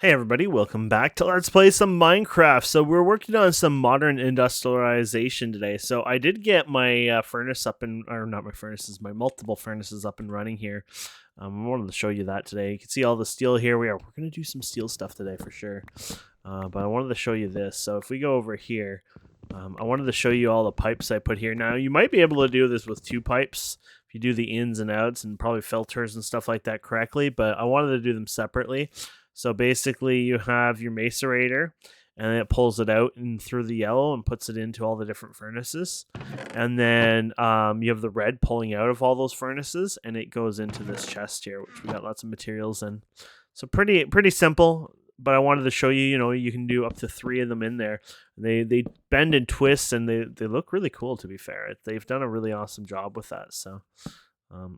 Hey everybody, welcome back to Let's Play some Minecraft. So we're working on some modern industrialization today. So I did get my furnace up and, or not my furnaces, my multiple furnaces up and running here. I wanted to show you that today. You can see all the steel here. We're going to do some steel stuff today for sure. But I wanted to show you this. So if we go over here, I wanted to show you all the pipes I put here. Now you might be able to do this with two pipes if you do the ins and outs and probably filters and stuff like that correctly. But I wanted to do them separately. So basically you have your macerator and it pulls it out and through the yellow and puts it into all the different furnaces. And then you have the red pulling out of all those furnaces and it goes into this chest here, which we got lots of materials in. So pretty simple, but I wanted to show you, you can do up to 3 of them in there. They bend and twist and they look really cool, to be fair. They've done a really awesome job with that, so...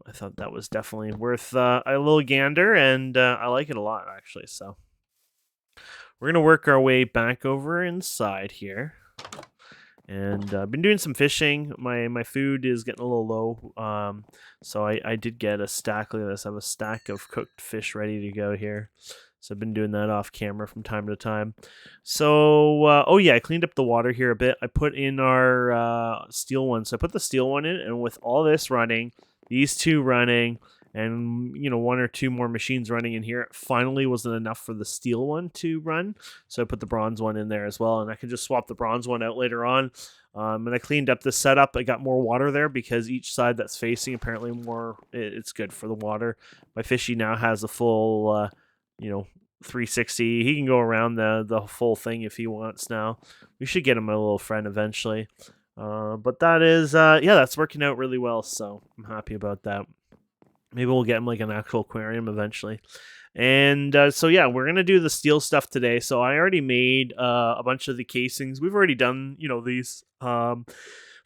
I thought that was definitely worth a little gander, and I like it a lot, actually. So we're going to work our way back over inside here. And I've been doing some fishing. My food is getting a little low, so I did get a stack. Look at this. I have a stack of cooked fish ready to go here. So I've been doing that off camera from time to time. So, oh yeah, I cleaned up the water here a bit. I put in our steel one. So I put the steel one in, and with all this running... these two running and 1 or 2 more machines running in here, it finally wasn't enough for the steel one to run, so I put the bronze one in there as well, and I can just swap the bronze one out later on. And I cleaned up the setup. I got more water there because each side that's facing apparently more, it's good for the water. My fishy now has a full 360. He can go around the full thing if he wants now. We should get him a little friend eventually. But that is, that's working out really well, so I'm happy about that. Maybe we'll get him like an actual aquarium eventually. And so yeah, we're going to do the steel stuff today. So I already made a bunch of the casings. We've already done, these for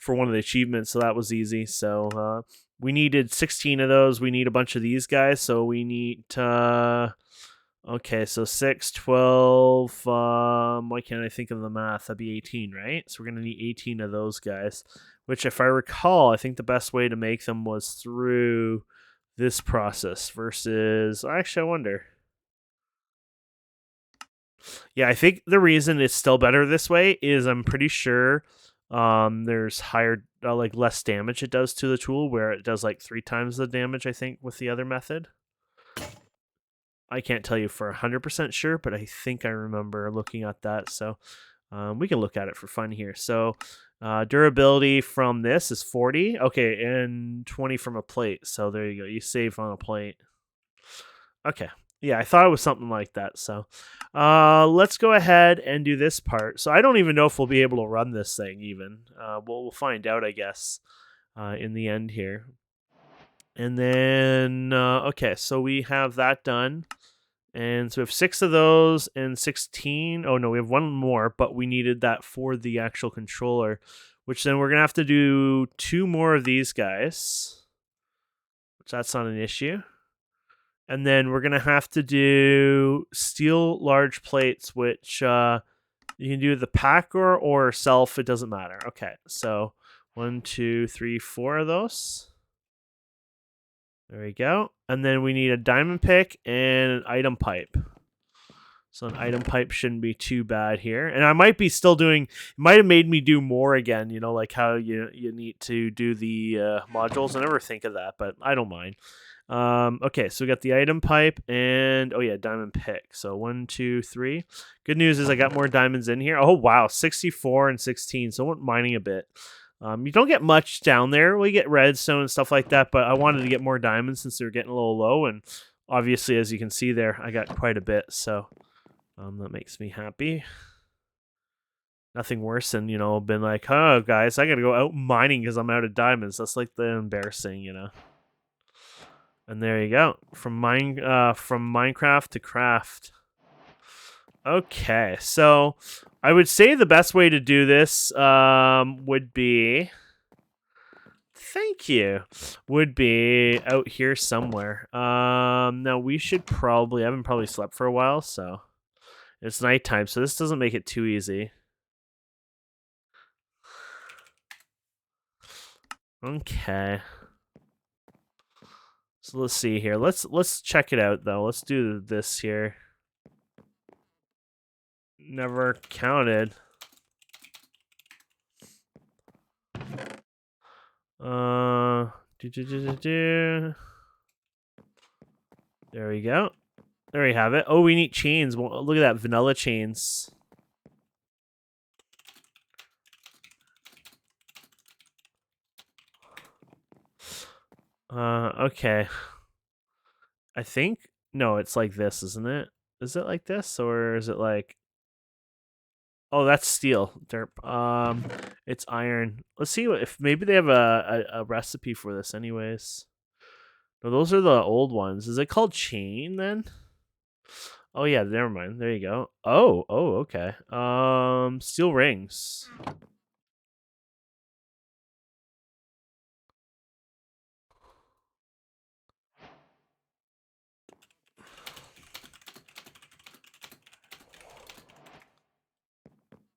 one of the achievements, so that was easy. So we needed 16 of those. We need a bunch of these guys, so we need... okay, so 6, 12, why can't I think of the math? That'd be 18, right? So we're going to need 18 of those guys, which if I recall, I think the best way to make them was through this process versus... actually, I wonder. Yeah, I think the reason it's still better this way is I'm pretty sure there's higher, less damage it does to the tool, where it does like 3 times the damage, I think, with the other method. I can't tell you for 100% sure, but I think I remember looking at that. So we can look at it for fun here. So durability from this is 40. Okay, and 20 from a plate. So there you go. You save on a plate. Okay. Yeah, I thought it was something like that. So let's go ahead and do this part. So I don't even know if we'll be able to run this thing even. We'll find out, I guess, in the end here. And then, okay, so we have that done. And so we have 6 of those and 16. Oh, no, we have 1 more, but we needed that for the actual controller, which then we're going to have to do 2 more of these guys, which that's not an issue. And then we're going to have to do steel large plates, which you can do the packer or self. It doesn't matter. Okay, so 1, 2, 3, 4 of those. There we go. And then we need a diamond pick and an item pipe. So an item pipe shouldn't be too bad here. And I might be still doing... it might have made me do more again, like how you need to do the modules. I never think of that, but I don't mind. Okay, so we got the item pipe and... oh yeah, diamond pick. So 1, 2, 3. Good news is I got more diamonds in here. Oh wow, 64 and 16. So I went mining a bit. You don't get much down there. We get redstone and stuff like that, but I wanted to get more diamonds since they were getting a little low, and obviously, as you can see there, I got quite a bit, so that makes me happy. Nothing worse than, been like, oh, guys, I gotta go out mining because I'm out of diamonds. That's like the embarrassing, And there you go. From Minecraft to craft. Okay, so I would say the best way to do this would be... thank you. Would be out here somewhere. Now we should probably... I haven't probably slept for a while, so... it's nighttime, so this doesn't make it too easy. Okay. So let's see here. Let's check it out, though. Let's do this here. never counted. There we go. There we have it. Oh, we need chains. Well, look at that, vanilla chains. Okay. I think no, it's like this, isn't it? Is it like this or is it like? Oh, that's steel. Derp. It's iron. Let's see if maybe they have a recipe for this, anyways. No, those are the old ones. Is it called chain then? Oh yeah, never mind. There you go. Oh, okay. Steel rings.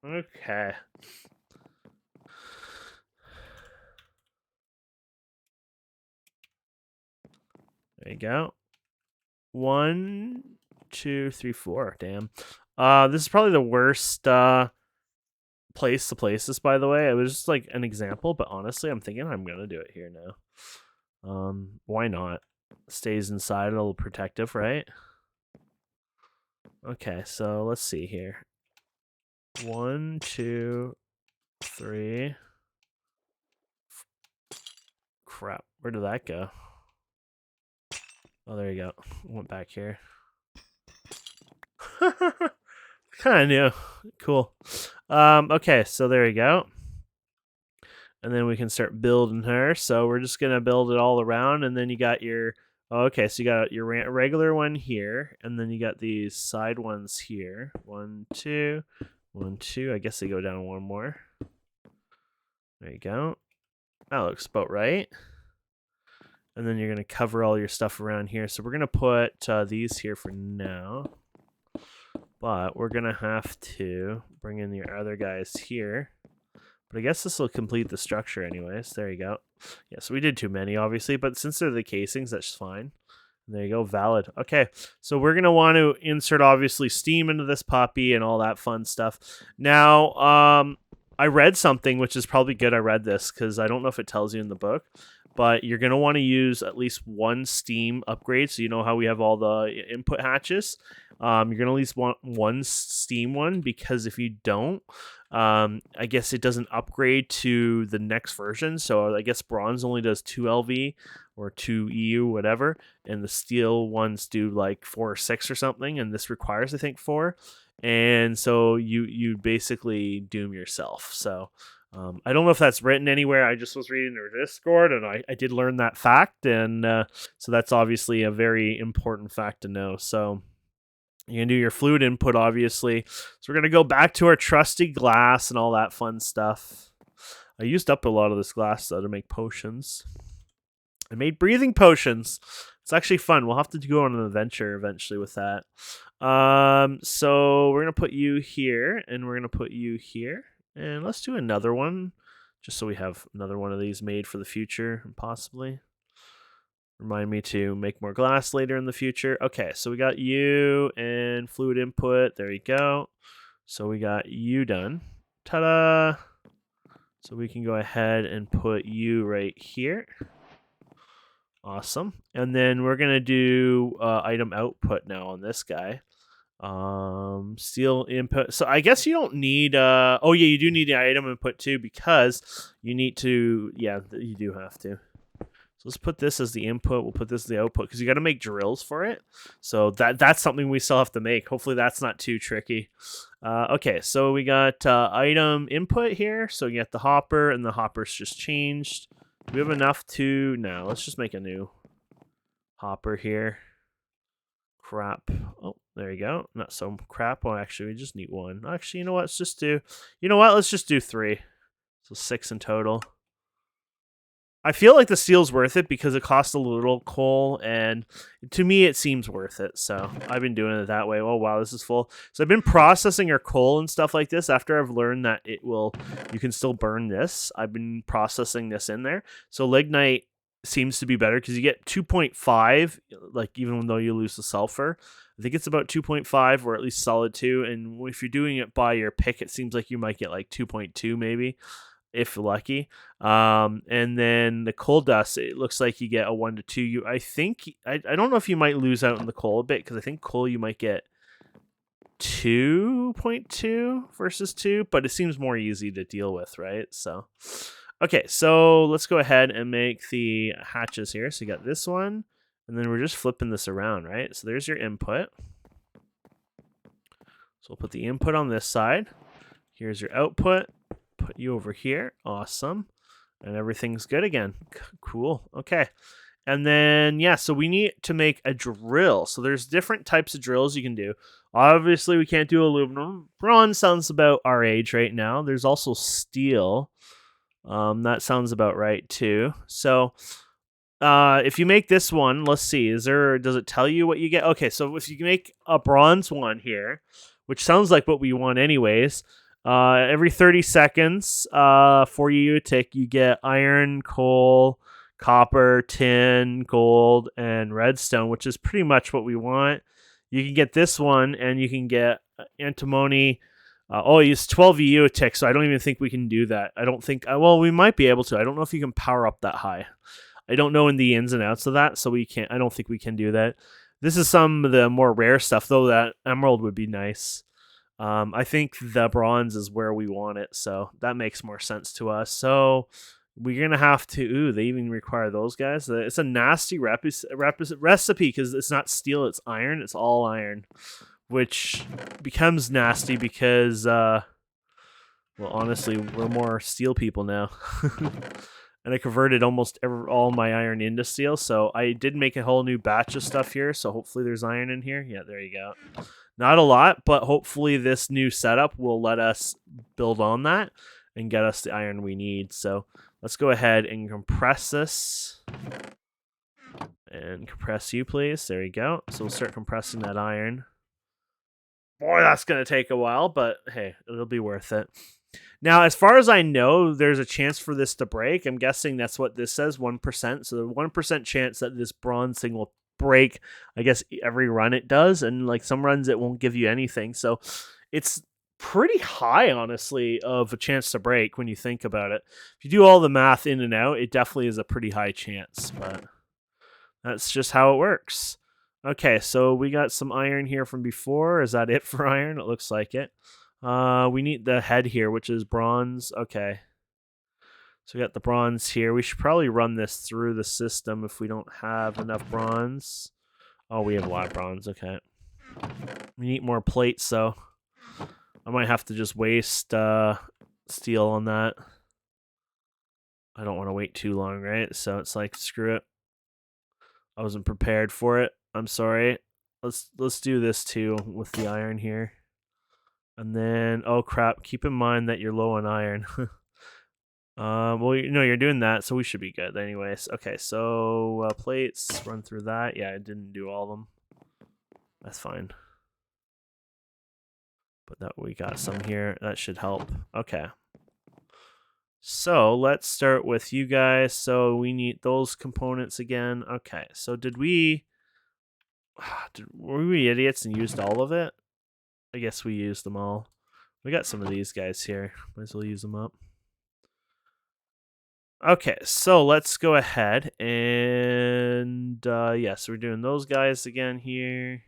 Okay. There you go. 1, 2, 3, 4. Damn. This is probably the worst place to place this, by the way. It was just like an example, but honestly, I'm thinking I'm gonna do it here now. Why not? Stays inside, a little protective, right? Okay, so let's see here. 1, 2, 3. Crap, where did that go? Oh, there you go. Went back here. Kind of new. Cool. Okay, so there we go. And then we can start building her. So we're just going to build it all around. And then you got your... Okay, so you got your regular one here. And then you got these side ones here. 1, 2. 1, 2. I guess they go down one more. There you go. That looks about right. And then you're going to cover all your stuff around here. So we're going to put these here for now. But we're going to have to bring in your other guys here. But I guess this will complete the structure anyways. There you go. Yeah, so we did too many, obviously. But since they're the casings, that's fine. And there you go, valid. Okay, so we're going to want to insert, obviously, steam into this puppy and all that fun stuff. Now, I read something, which is probably good I read this, because I don't know if it tells you in the book. But you're going to want to use at least one steam upgrade. So you know how we have all the input hatches? You're going to at least want one steam one, because if you don't, I guess it doesn't upgrade to the next version. So I guess bronze only does 2 LV or 2 EU, whatever. And the steel ones do like 4 or 6 or something. And this requires, I think, 4. And so you basically doom yourself. So... I don't know if that's written anywhere. I just was reading their Discord, and I did learn that fact, and so that's obviously a very important fact to know. So you can do your fluid input, obviously. So we're going to go back to our trusty glass and all that fun stuff. I used up a lot of this glass, though, to make potions. I made breathing potions. It's actually fun. We'll have to go on an adventure eventually with that. So we're going to put you here, and we're going to put you here. And let's do another one, just so we have another one of these made for the future, possibly. Remind me to make more glass later in the future. Okay, so we got you and fluid input. There you go. So we got you done. Ta-da! So we can go ahead and put you right here. Awesome. And then we're going to do item output now on this guy. Steel input. So I guess you don't need oh yeah, you do need the item input too, because you need to, yeah, you do have to. So let's put this as the input. We'll put this as the output, because you got to make drills for it. So that's something we still have to make. Hopefully that's not too tricky. Okay, so we got item input here. So you get the hopper, and the hopper's just changed. Do we have enough to... No, let's just make a new hopper here. Crap. Oh, there you go. Not so crap. Well, actually, we just need one. Actually, you know what? Let's just do... You know what? Let's just do 3. So 6 in total. I feel like the steel's worth it because it costs a little coal, and to me, it seems worth it. So I've been doing it that way. Oh, wow, this is full. So I've been processing our coal and stuff like this after I've learned that you can still burn this. I've been processing this in there. So lignite seems to be better because you get 2.5, like even though you lose the sulfur. I think it's about 2.5 or at least solid 2. And if you're doing it by your pick, it seems like you might get like 2.2 maybe if lucky. And then the coal dust, it looks like you get a 1 to 2. I think I don't know if you might lose out on the coal a bit because I think coal you might get 2.2 versus 2, but it seems more easy to deal with, right? So okay, so let's go ahead and make the hatches here. So you got this one, and then we're just flipping this around, right? So there's your input. So we'll put the input on this side. Here's your output. Put you over here. Awesome. And everything's good again. Cool. Okay. And then, yeah, so we need to make a drill. So there's different types of drills you can do. Obviously, we can't do aluminum. Bronze sounds about our age right now. There's also steel. That sounds about right, too. So if you make this one, let's see, does it tell you what you get? Okay, so if you make a bronze one here, which sounds like what we want anyways, every 30 seconds for you tick, you get iron, coal, copper, tin, gold, and redstone, which is pretty much what we want. You can get this one, and you can get antimony. It's 12 EU tick, so I don't even think we can do that. I don't think. Well, we might be able to. I don't know if you can power up that high. I don't know in the ins and outs of that, so we can't. I don't think we can do that. This is some of the more rare stuff, though. That emerald would be nice. I think the bronze is where we want it, so that makes more sense to us. So we're gonna have to. Ooh, they even require those guys. It's a nasty recipe because it's not steel; it's iron. It's all iron, which becomes nasty because, well, honestly, we're more steel people now. And I converted almost all my iron into steel, so I did make a whole new batch of stuff here. So hopefully, there's iron in here. Yeah, there you go. Not a lot, but hopefully this new setup will let us build on that and get us the iron we need. So let's go ahead and compress this. And compress you, please. There you go. So we'll start compressing that iron. Boy, that's going to take a while, but hey, it'll be worth it. Now, as far as I know, there's a chance for this to break. I'm guessing that's what this says, 1%. So the 1% chance that this bronze thing will break, I guess every run it does, and like some runs it won't give you anything. So it's pretty high, honestly, of a chance to break when you think about it. If you do all the math in and out, it definitely is a pretty high chance, but that's just how it works. Okay, so we got some iron here from before. Is that it for iron? It looks like it. We need the head here, which is bronze. Okay. So we got the bronze here. We should probably run this through the system if we don't have enough bronze. Oh, we have a lot of bronze. Okay. We need more plates, so I might have to just waste steel on that. I don't want to wait too long, right? So it's like, screw it. I wasn't prepared for it. I'm sorry. Let's do this too with the iron here. And then, oh crap, keep in mind that you're low on iron. Well, you're doing that, so we should be good anyways. Okay, so plates, run through that. Yeah, I didn't do all of them. That's fine. But that we got some here. That should help. Okay. So let's start with you guys. So we need those components again. Okay, so were we idiots and used all of it? I guess we used them all. We got some of these guys here. Might as well use them up. Okay, so let's go ahead and yes, we're doing those guys again here.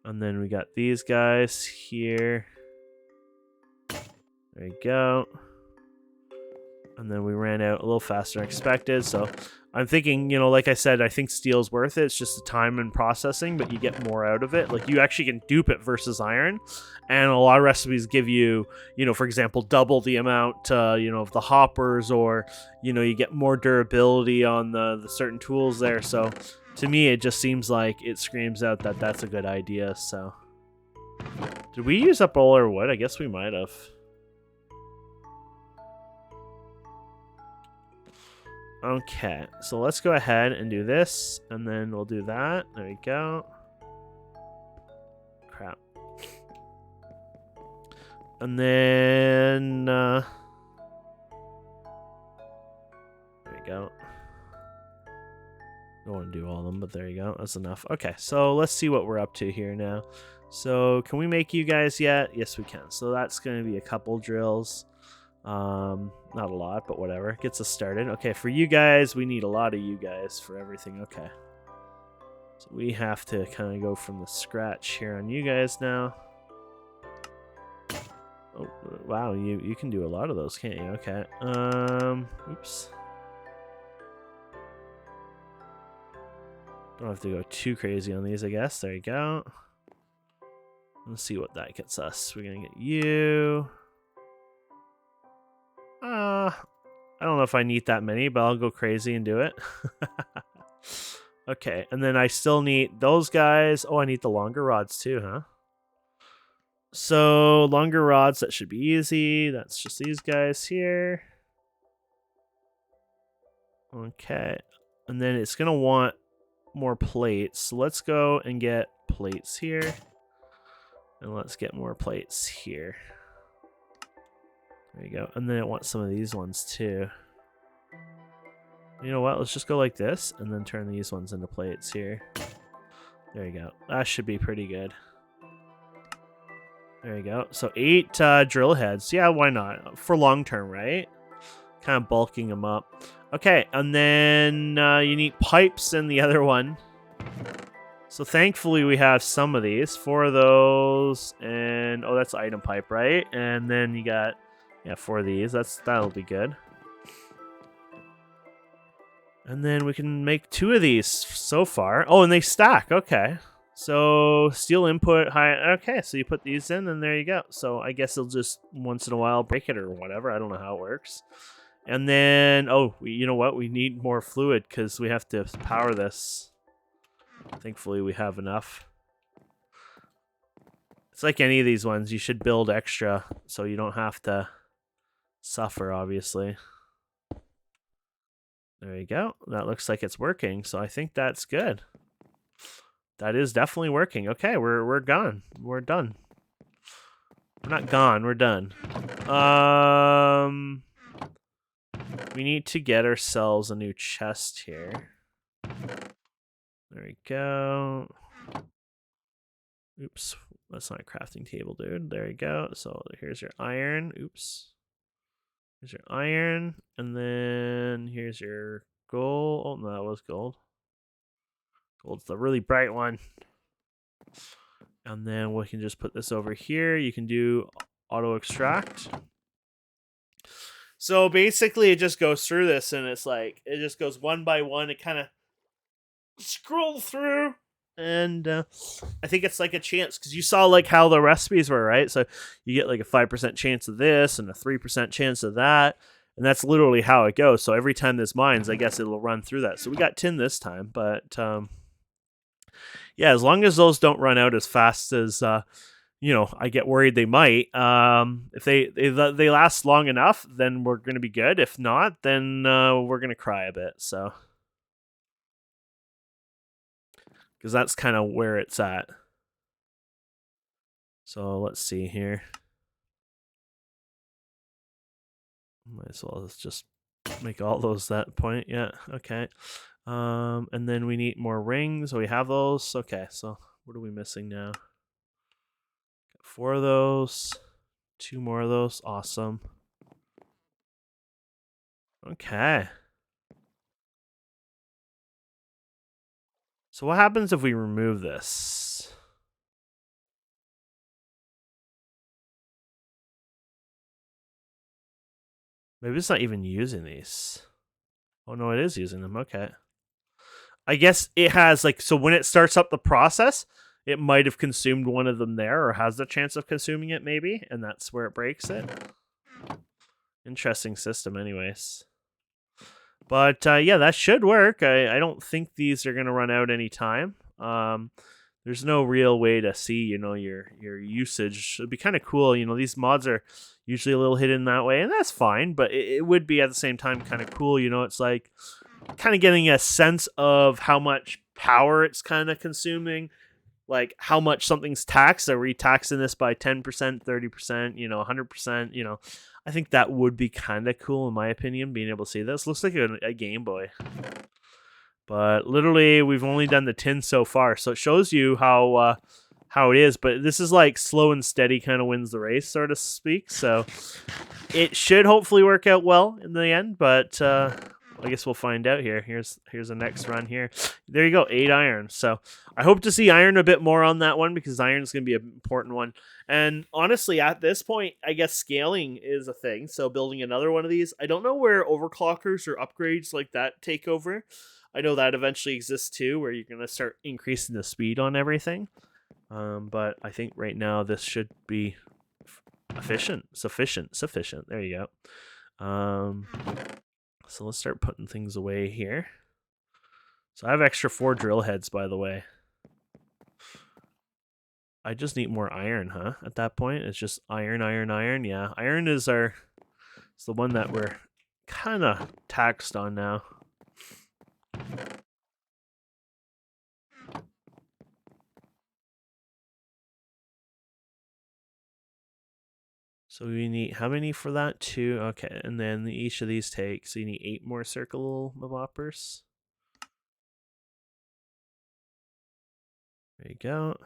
And then we got these guys here. There you go. And then we ran out a little faster than expected. So I'm thinking, like I said, I think steel's worth it. It's just the time and processing, but you get more out of it. Like you actually can dupe it versus iron. And a lot of recipes give you, for example, double the amount, of the hoppers, or, you get more durability on the certain tools there. So to me, it just seems like it screams out that that's a good idea. So did we use up all our wood? I guess we might have. Okay, so let's go ahead and do this, and then we'll do that. There we go. Crap. And then... there we go. do all of them, but there you go. That's enough. Okay, so let's see what we're up to here now. So can we make you guys yet? Yes, we can. So that's going to be a couple drills. Not a lot, but whatever. Gets us started. Okay, for you guys, we need a lot of you guys for everything. Okay. So we have to kind of go from the scratch here on you guys now. Oh, wow, you can do a lot of those, can't you? Okay. Oops. Don't have to go too crazy on these, I guess. There you go. Let's see what that gets us. We're gonna get you. I don't know if I need that many, but I'll go crazy and do it. Okay, and then I still need those guys. Oh, I need the longer rods too, huh? So longer rods, that should be easy. That's just these guys here. Okay, and then it's gonna want more plates. So let's go and get plates here. And let's get more plates here. There you go. And then it wants some of these ones too. You know what? Let's just go like this and then turn these ones into plates here. There you go. That should be pretty good. There you go. So 8 drill heads. Yeah, why not? For long term, right? Kind of bulking them up. Okay, and then you need pipes in the other one. So thankfully we have some of these. 4 of those, and oh, that's item pipe, right? And then you got 4 of these. That'll be good. And then we can make 2 of these so far. Oh, and they stack. Okay. So steel input high. Okay, so you put these in, and there you go. So I guess it'll just once in a while break it or whatever. I don't know how it works. And then, oh, you know what? We need more fluid because we have to power this. Thankfully, we have enough. It's like any of these ones. You should build extra so you don't have to suffer, obviously. There you go. That looks like it's working, so I think that's good. That is definitely working. Okay, we're gone. We're done. We're not gone. We're done. We need to get ourselves a new chest here. There we go. Oops, that's not a crafting table, dude. There you go. So here's your iron. Oops. Here's your iron, and then here's your gold. Oh, no, that was gold. Gold's the really bright one. And then we can just put this over here. You can do auto extract. So basically it just goes through this, and it's like, it just goes one by one. It kind of scrolls through, and I think it's like a chance, because you saw like how the recipes were, right? So you get like a 5% chance of this and a 3% chance of that. And that's literally how it goes. So every time this mines, I guess it'll run through that. So we got tin this time, but yeah, as long as those don't run out as fast as I get worried they might. If they last long enough, then we're gonna be good. If not, then we're gonna cry a bit. So, because that's kind of where it's at. So let's see here. Might as well just make all those that point. Yeah. Okay. And then we need more rings. We have those. Okay. So what are we missing now? Got 4 of those. 2 more of those. Awesome. Okay. So what happens if we remove this? Maybe it's not even using these. Oh no, it is using them. Okay. I guess it has so when it starts up the process, it might have consumed one of them there, or has the chance of consuming it maybe, and that's where it breaks it. Interesting system anyways. But yeah, that should work. I don't think these are going to run out anytime. There's no real way to see, your usage. It'd be kind of cool. These mods are usually a little hidden that way, and that's fine, but it would be at the same time kind of cool. It's like kind of getting a sense of how much power it's kind of consuming, like how much something's taxed. Are we taxing this by 10%, 30%, 100%? I think that would be kind of cool in my opinion, being able to see this. Looks like a Game Boy. But literally, we've only done the tin so far, so it shows you how it is. But this is like slow and steady, kind of wins the race, so to speak. So it should hopefully work out well in the end. But I guess we'll find out here. Here's the next run here. There you go, 8 iron. So I hope to see iron a bit more on that one because iron's going to be an important one. And honestly, at this point, I guess scaling is a thing. So building another one of these, I don't know where overclockers or upgrades like that take over. I know that eventually exists too, where you're going to start increasing the speed on everything. But I think right now this should be sufficient. There you go. So let's start putting things away here. So I have extra 4 drill heads, by the way. I just need more iron, huh? At that point, it's just iron. Yeah, iron is the one that we're kind of taxed on now. So we need, how many for that? 2. Okay, and then each of these takes, so you need 8 more circle moppers. There you go.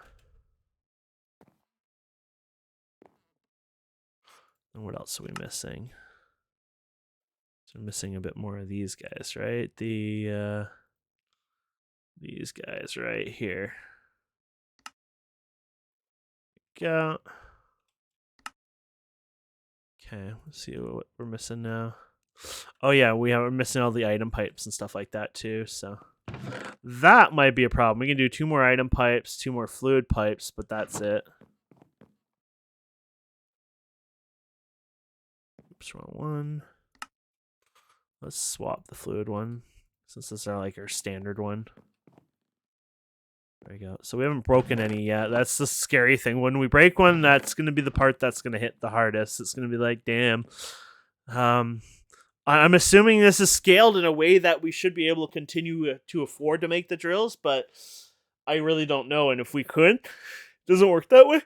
And what else are we missing? So we're missing a bit more of these guys, right? These guys right here. Go. Okay, let's see what we're missing now. Oh yeah, we're missing all the item pipes and stuff like that too, so that might be a problem. We can do 2 more item pipes, 2 more fluid pipes, but that's it. Oops, wrong one. Let's swap the fluid one, since this is like our standard one. There you go. So we haven't broken any yet. That's the scary thing. When we break one, that's going to be the part that's going to hit the hardest. It's going to be like, damn. I'm assuming this is scaled in a way that we should be able to continue to afford to make the drills, but I really don't know. And if we could, it doesn't work that way.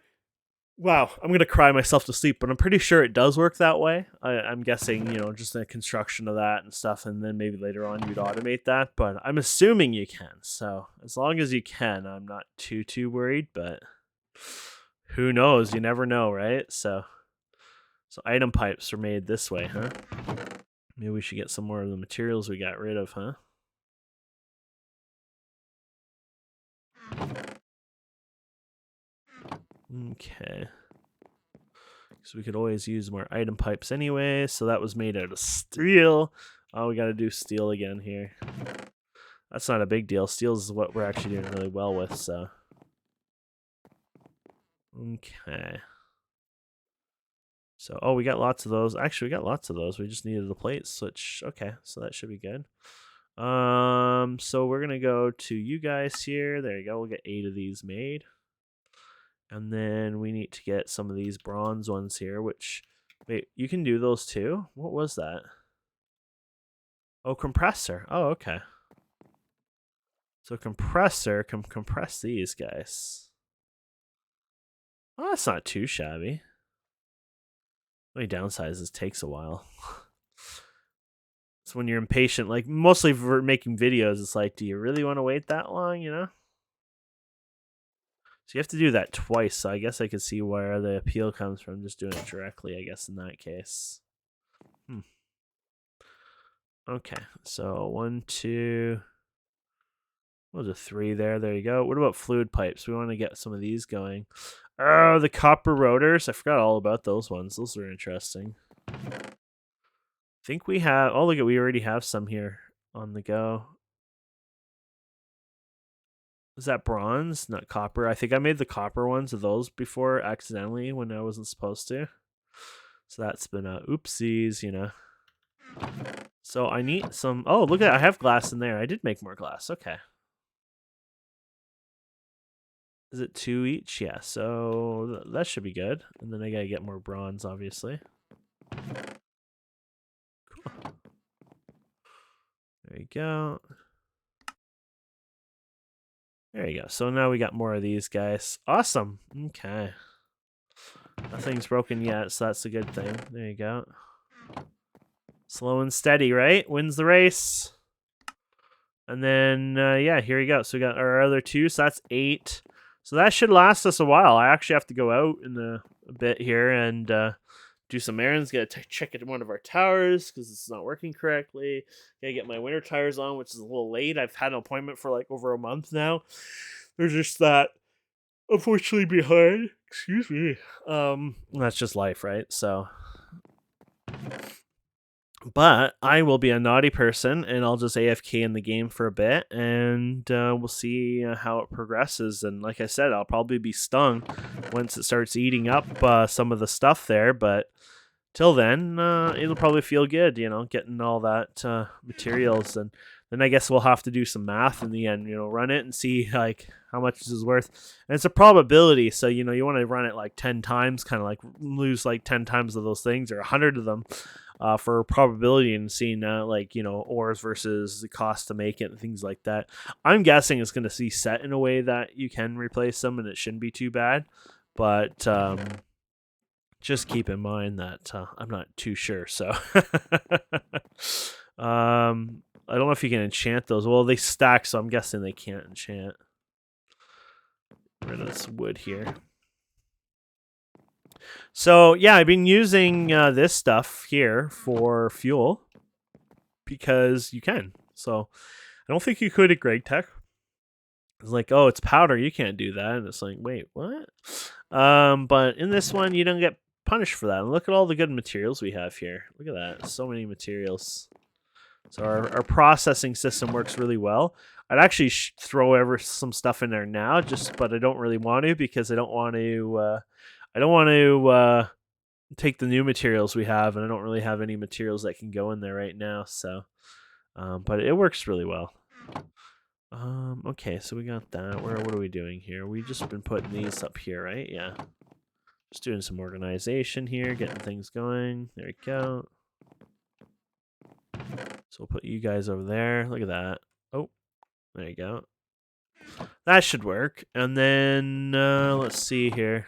Wow, I'm going to cry myself to sleep, but I'm pretty sure it does work that way. I'm guessing, just the construction of that and stuff, and then maybe later on you'd automate that, but I'm assuming you can. So as long as you can, I'm not too worried, but who knows? You never know, right? So item pipes are made this way, huh? Maybe we should get some more of the materials we got rid of, huh? Okay. So we could always use more item pipes anyway. So that was made out of steel. Oh, we got to do steel again here. That's not a big deal. Steel is what we're actually doing really well with, so. Okay. So, oh, we got lots of those. Actually, we got lots of those. We just needed the plate switch. Okay, so that should be good. So we're going to go to you guys here. There you go. We'll get 8 of these made. And then we need to get some of these bronze ones here, which, wait, you can do those too? What was that? Oh, compressor. Oh, okay. So compressor can compress these guys. Oh, that's not too shabby. The only downside is it takes a while. It's when you're impatient, like mostly for making videos, it's like, do you really want to wait that long, So you have to do that twice, so I guess I could see where the appeal comes from, just doing it directly, I guess, in that case. Okay, so 1, 2... What was a 3 there? There you go. What about fluid pipes? We want to get some of these going. Oh, the copper rotors. I forgot all about those ones. Those are interesting. I think we have... Oh, look at, we already have some here on the go. Is that bronze? Not copper. I think I made the copper ones of those before accidentally when I wasn't supposed to. So that's been oopsies, So I need some... Oh, look at... I have glass in there. I did make more glass. Okay. Is it 2 each? Yeah, so that should be good. And then I gotta get more bronze, obviously. Cool. There you go. There you go. So now we got more of these guys. Awesome. Okay. Nothing's broken yet, so that's a good thing. There you go. Slow and steady, right? Wins the race. And then, yeah, here we go. So we got our other 2, so that's 8. So that should last us a while. I actually have to go out in a bit here and do some errands. Gotta check at one of our towers because it's not working correctly. Gotta get my winter tires on, which is a little late. I've had an appointment for like over a month now. There's just that, unfortunately, behind. Excuse me. That's just life, right? So, but I will be a naughty person and I'll just AFK in the game for a bit and we'll see how it progresses. And like I said, I'll probably be stung once it starts eating up some of the stuff there. But till then, it'll probably feel good, getting all that materials. And then I guess we'll have to do some math in the end, run it and see like how much this is worth. And it's a probability. So, you want to run it like 10 times, kind of like lose like 10 times of those things or 100 of them. For probability and seeing ores versus the cost to make it and things like that. I'm guessing it's going to be set in a way that you can replace them and it shouldn't be too bad. But just keep in mind that I'm not too sure. So I don't know if you can enchant those. Well, they stack, so I'm guessing they can't enchant. Get rid of this wood here. So, yeah, I've been using this stuff here for fuel because you can. So, I don't think you could at Greg Tech. It's like, oh, it's powder. You can't do that. And it's like, wait, what? But in this one, you don't get punished for that. And look at all the good materials we have here. Look at that. So many materials. So our processing system works really well. I'd actually throw some stuff in there now, but I don't really want to because I don't want to take the new materials we have, and I don't really have any materials that can go in there right now. So, but it works really well. Okay, so we got that. What are we doing here? We just been putting these up here, right? Yeah. Just doing some organization here, getting things going. There we go. So we'll put you guys over there. Look at that. Oh, there you go. That should work. And then let's see here.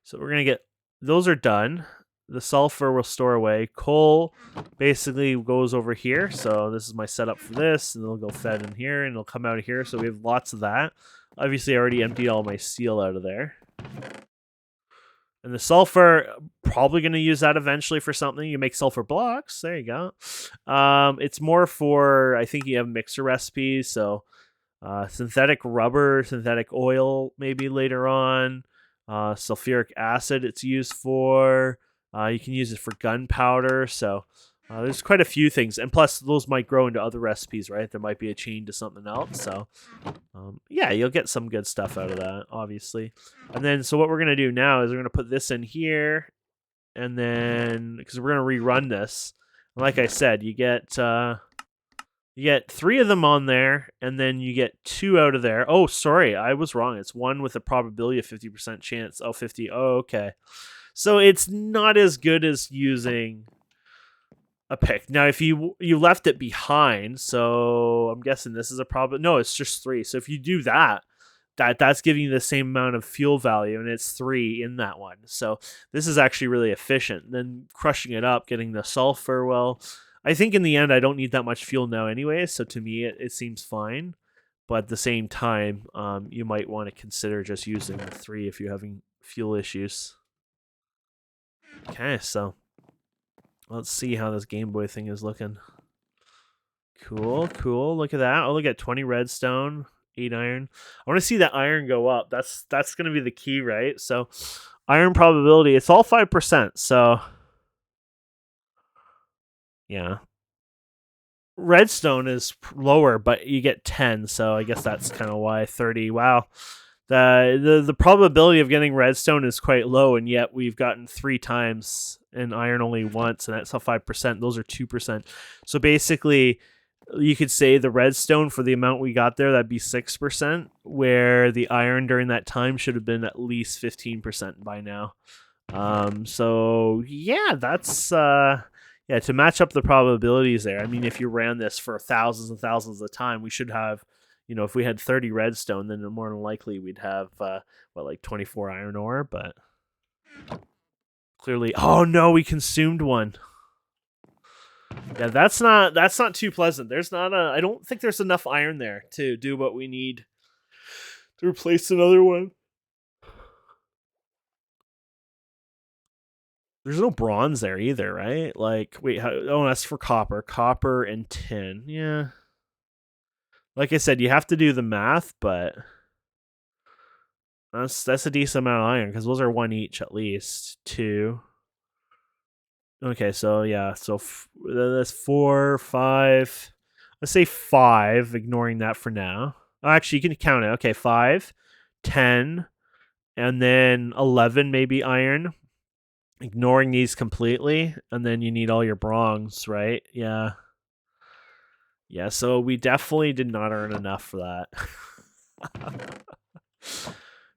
So we're going to get, those are done. The sulfur will store away. Coal basically goes over here. So this is my setup for this. And it'll go fed in here and it'll come out of here. So we have lots of that. Obviously, I already emptied all my steel out of there. And the sulfur, probably going to use that eventually for something. You make sulfur blocks. There you go. It's more for, I think you have mixer recipes. So synthetic rubber, synthetic oil maybe later on. Sulfuric acid it's used for. You can use it for gunpowder. So there's quite a few things. And plus, those might grow into other recipes, right? There might be a chain to something else. So yeah, you'll get some good stuff out of that, obviously. And then, so what we're going to do now is we're going to put this in here. And then, because we're going to rerun this. Like I said, you get 3 of them on there, and then you get 2 out of there. Oh, sorry, I was wrong. It's 1 with a probability of 50% chance. Oh, 50. Oh, okay. So it's not as good as using a pick. Now, if you left it behind, so I'm guessing this is a problem. No, it's just 3. So if you do that's giving you the same amount of fuel value, and it's 3 in that one. So this is actually really efficient. And then crushing it up, getting the sulfur, well, I think in the end, I don't need that much fuel now anyway, so to me, it seems fine. But at the same time, you might want to consider just using the 3 if you're having fuel issues. Okay, so let's see how this Game Boy thing is looking. Cool, cool. Look at that. Oh, look at 20 redstone, 8 iron. I want to see that iron go up. That's going to be the key, right? So iron probability, it's all 5%, so yeah. Redstone is lower, but you get 10, so I guess that's kind of why 30. Wow. The probability of getting redstone is quite low, and yet we've gotten 3 times and iron only once, and that's a 5%. Those are 2%. So basically, you could say the redstone for the amount we got there, that'd be 6%, where the iron during that time should have been at least 15% by now. So yeah, that's yeah, to match up the probabilities there. I mean, if you ran this for thousands and thousands of time, we should have, if we had 30 redstone, then more than likely we'd have like 24 iron ore, but clearly, oh no, we consumed one. Yeah, that's not too pleasant. There's not a. I don't think there's enough iron there to do what we need to replace another one. There's no bronze there either, right? Like, wait, oh, that's for copper and tin. Yeah, like I said, you have to do the math, but that's a decent amount of iron because those are one each at least. Two. Okay, so yeah, so that's 4, 5. Let's say 5, ignoring that for now. Oh, actually, you can count it. Okay, 5, 10, and then 11 maybe iron. Ignoring these completely, and then you need all your bronze, right? Yeah. Yeah, so we definitely did not earn enough for that.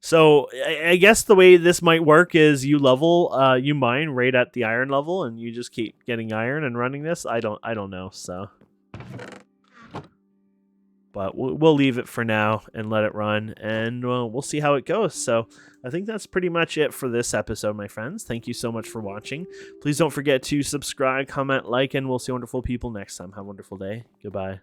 So I guess the way this might work is you you mine right at the iron level, and you just keep getting iron and running this. I don't know. So, but we'll leave it for now and let it run, and we'll see how it goes. So I think that's pretty much it for this episode, my friends. Thank you so much for watching. Please don't forget to subscribe, comment, like, and we'll see wonderful people next time. Have a wonderful day. Goodbye.